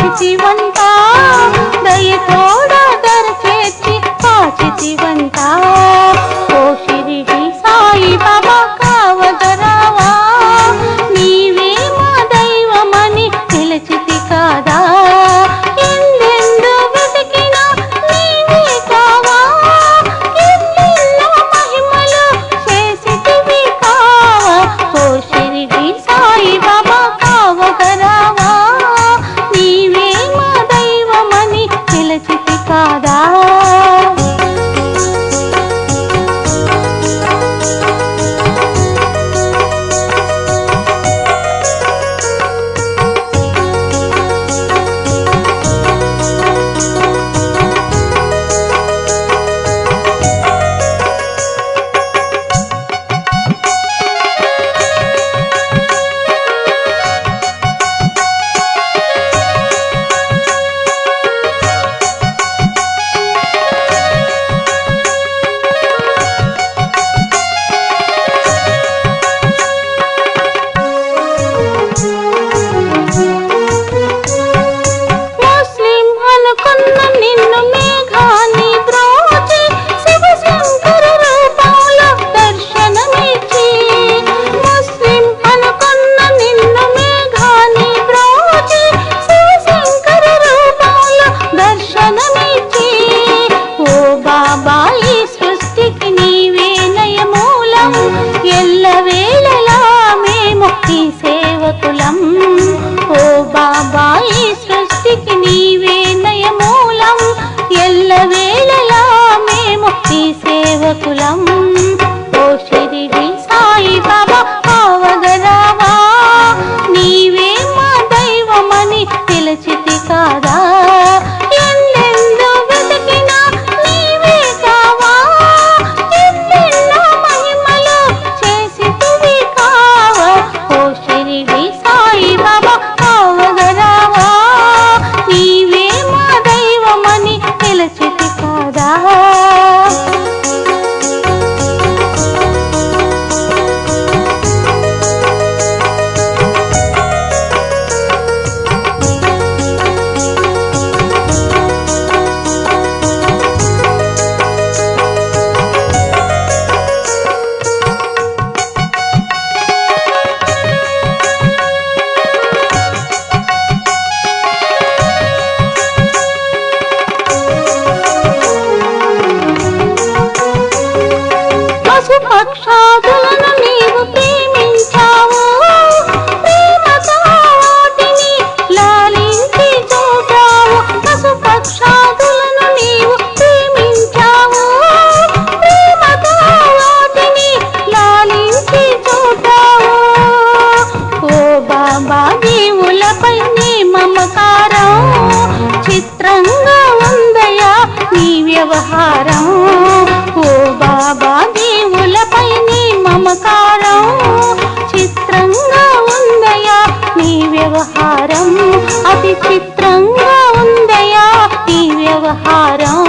కాచితివంట దయతోడ దరచేర్చి కాచితివంట ఓ షిరిడి సాయి బాబా కావగరావా నీవే మా దైవమని పిలిచితి కాదా ఎందెందు వెతికినా నీవే కావా ఎన్నెన్నో మహిమలు చేసితివి కావా ఓ షిరిడి సాయి బాబా కావగరావా నీవే మా దైవమని పిలిచితి కాదా ఓ బాబా ఈ సృష్టికి నీవే నయమూలం ఎల్లవేళలా మేము ఈ సేవకులం ఓ షిరిడి సాయి బాబా కావగరావా నీవే మా దైవమని పిలిచితి కాదా ఎన్నెందు వెతికినా నీవే కావా ఎన్నెన్నో మహిమలు చేసితివి కావా ఓ షిరిడి సాయి బాబా కావగరావా నీవే మా దైవమని పిలిచితి కాదా పక్షాదులను నీవు ప్రేమించావు ప్రేమతో వాటిని లాలించి చూడావు పశుపక్షాదులను నీవు ప్రేమించావు ప్రేమతో వాటిని లాలించి చూడావు ఓ బాబా జీవులపై నీ మమకారం చిత్రంగా ఉందయా నీ వ్యవహారం ఓ బాబా జీవులపై నీ మమకారం చిత్రంగా ఉందయా నీ వ్యవహారం అతి చిత్రంగా ఉందయా నీ వ్యవహారం